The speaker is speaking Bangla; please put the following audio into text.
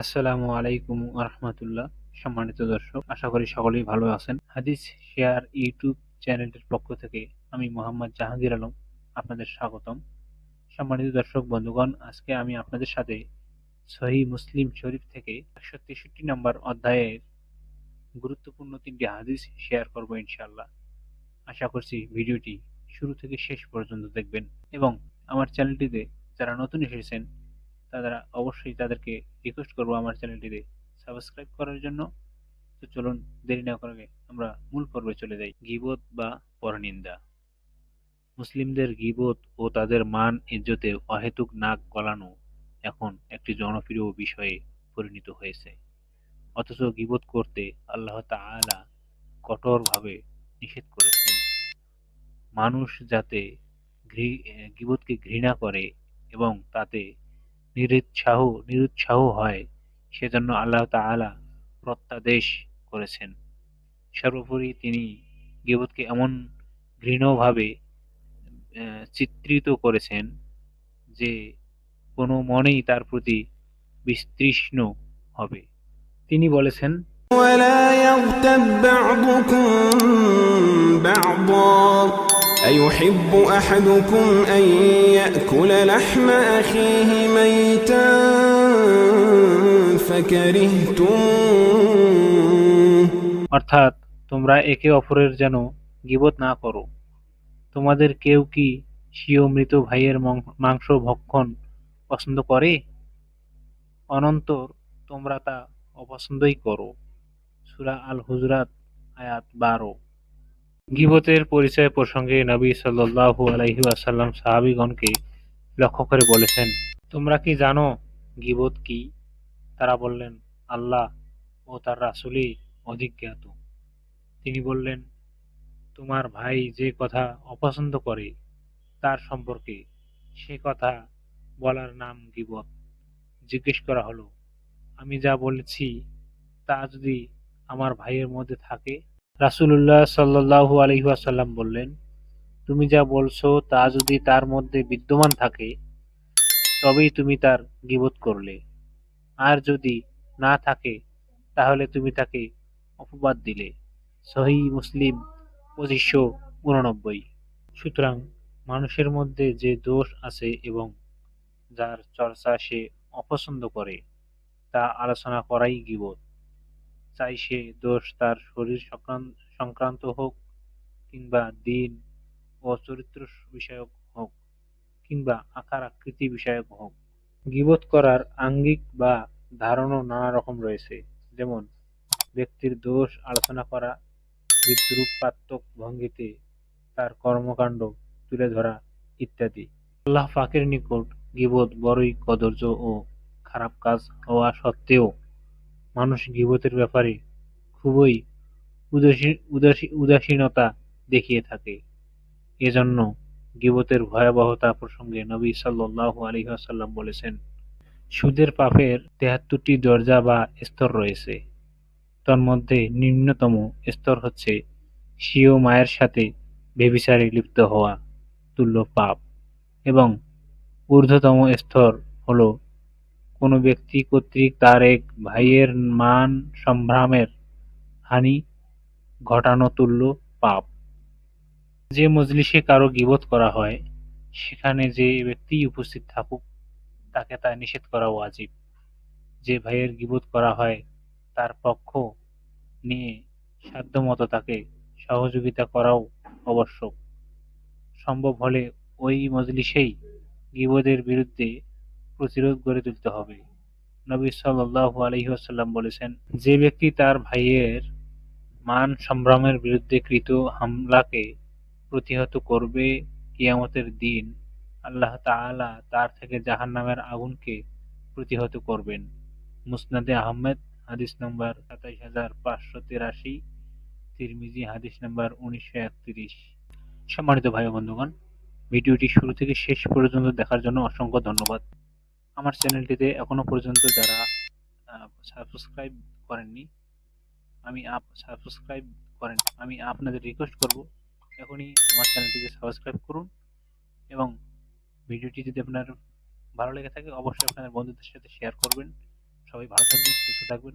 আসসালামু আলাইকুম রাহমাতুল্লাহ। সম্মানিত দর্শক, আশা করি সকলেই ভালো আছেন। হাদিস শেয়ার ইউটিউব চ্যানেলের পক্ষ থেকে আমি মোহাম্মদ জাহাঙ্গীর আলম আপনাদের স্বাগতম। সম্মানিত দর্শক বন্ধুগণ, আজকে আমি আপনাদের সাথে সহিহ মুসলিম শরীফ থেকে 163 নম্বর অধ্যায়ের গুরুত্বপূর্ণ 3টি হাদিস শেয়ার করব ইনশাআল্লাহ। আশা করছি ভিডিওটি শুরু থেকে শেষ পর্যন্ত দেখবেন এবং আমার চ্যানেলটিতে যারা নতুন এসেছেন তারা অবশ্যই তাদেরকে রিকোয়েস্ট করবো আমার চ্যানেলটিতে সাবস্ক্রাইব করার জন্য। তো চলুন দেরি না করে আমরা মূল পর্বে চলে যাই। গীবত বা পরনিন্দা। মুসলিমদের গীবত ও তাদের মান ইজ্জতে অহেতুক নাক গলানো এখন একটি জনপ্রিয় বিষয়ে পরিণত হয়েছে, অথচ গীবত করতে আল্লাহ তাআলা কঠোরভাবে নিষেধ করেছেন। মানুষ যাতে গীবতকে ঘৃণা করে এবং তাতে নিরুৎসাহ হয়, সেজন্য আল্লাহ তাআলা প্রত্যাদেশ করেছেন। সর্বোপরি তিনি গীবতকে এমন ঘৃণ্যভাবে চিত্রিত করেছেন যে কোনো মনেই তার প্রতি বিতৃষ্ণ হবে। তিনি বলেছেন, ولا يغتب بعضكم بعضا أيحب أحدكم أن يأكل لحم أخيه ميتا فكرهتموه অর্থাৎ তোমরা একে অপরের যেন গীবত না করো। তোমাদের কেউ কি স্বীয় মৃত ভাইয়ের মাংস ভক্ষণ পছন্দ করে? অনন্তর তোমরা তা অপছন্দই করো। সূরা আল হুজরাত আয়াত 12। গীবতের পরিচয় প্রসঙ্গে নবী সাল্লাল্লাহু আলাইহি ওয়াসাল্লাম সাহাবীগণকে লক্ষ্য করে বলেছেন, তোমরা কি জানো গীবত কি? তারা বললেন, আল্লাহ ও তার রাসূলই অধিক জ্ঞাত। তিনি বললেন, তোমার ভাই যে কথা অপছন্দ করে তার সম্পর্কে সে কথা বলার নাম গীবত। জিজ্ঞেস করা হলো, আমি যা বলেছি তা যদি আমার ভাইয়ের মধ্যে থাকে? রাসূলুল্লাহ সাল্লাল্লাহু আলাইহি ওয়াসাল্লাম বললেন, তুমি যা বলছো তা যদি তার মধ্যে বিদ্যমান থাকে তবেই তুমি তার গীবত করলে, আর যদি না থাকে তাহলে তুমি তাকে অপবাদ দিলে। সহিহ মুসলিম 2589। সুতরাং মানুষের মধ্যে যে দোষ আছে এবং যার চর্চা সে অপছন্দ করে তা আলোচনা করাই গীবত। চাই সে দোষ তার শরীর সংক্রান্ত হোক, কিংবা দিন ও চরিত্র বিষয়ক হোক, কিংবা আকার আকৃতি বিষয়ক হোক। গীবত করার আঙ্গিক বা ধারণা নানা রকম রয়েছে, যেমন ব্যক্তির দোষ আলোচনা করা, বিদ্রূপাত্মক ভঙ্গিতে তার কর্মকাণ্ড তুলে ধরা ইত্যাদি। আল্লাহ পাকের নিকট গীবত বড়ই কদর্য ও খারাপ কাজ হওয়া সত্ত্বেও মানুষ গীবতের ব্যাপারে খুবই উদাসীনতা দেখিয়ে থাকে। এজন্য গীবতের ভয়াবহতা প্রসঙ্গে নবী সাল্লাল্লাহু আলাইহি ওয়াসাল্লাম বলেছেন, সুদের পাপের ৭৩টি দরজা বা স্তর রয়েছে। তন্মধ্যে নিম্নতম স্তর হচ্ছে স্বীয় মায়ের সাথে ব্যভিচারে লিপ্ত হওয়া তুল্য পাপ, এবং ঊর্ধ্বতম স্তর হল কোনো ব্যক্তি কর্তৃক তার এক ভাইয়ের মান সম্ভ্রমের হানি ঘটানো তুল্য পাপ। যে মজলিসে কারো গীবত করা হয় সেখানে যে ব্যক্তিই উপস্থিত থাকুক তাকে তা নিষেধ করা ওয়াজিব। যে ভাইয়ের গীবত করা হয় তার পক্ষ নিয়ে সাধ্যমতো তাকে সহযোগিতা করাও আবশ্যক। সম্ভব হলে ওই মজলিসেই গীবতের বিরুদ্ধে প্রতিরোধ গড়ে তুলতে হবে। নবী সাল্লাল্লাহু আলাইহি ওয়াসাল্লাম বলেছেন, যে ব্যক্তি তার ভাইয়ের মান সম্ভ্রমের বিরুদ্ধে কৃত হামলাকে প্রতিহত করবে, কিয়ামতের দিন আল্লাহ তাআলা তার থেকে জাহান্নামের আগুনকে প্রতিহত করবেন। মুসনাদে আহমেদ হাদিস নম্বর ২৭৫৮৩, তিরমিজি হাদিস নম্বর ১৯৩১। সম্মানিত ভাই ও বন্ধুগণ, ভিডিওটি শুরু থেকে শেষ পর্যন্ত দেখার জন্য অসংখ্য ধন্যবাদ। আমার চ্যানেলটিতে এখনো পর্যন্ত যারা সাবস্ক্রাইব করেননি, সাবস্ক্রাইব করেন, আমি আপনাদের রিকোয়েস্ট করব এখনই আমার চ্যানেলটিকে সাবস্ক্রাইব করুন এবং ভিডিওটি যদি আপনার ভালো লেগে থাকে অবশ্যই আপনাদের বন্ধুদের সাথে শেয়ার করবেন। সবাই ভালো থাকবেন, সুস্থ থাকবেন।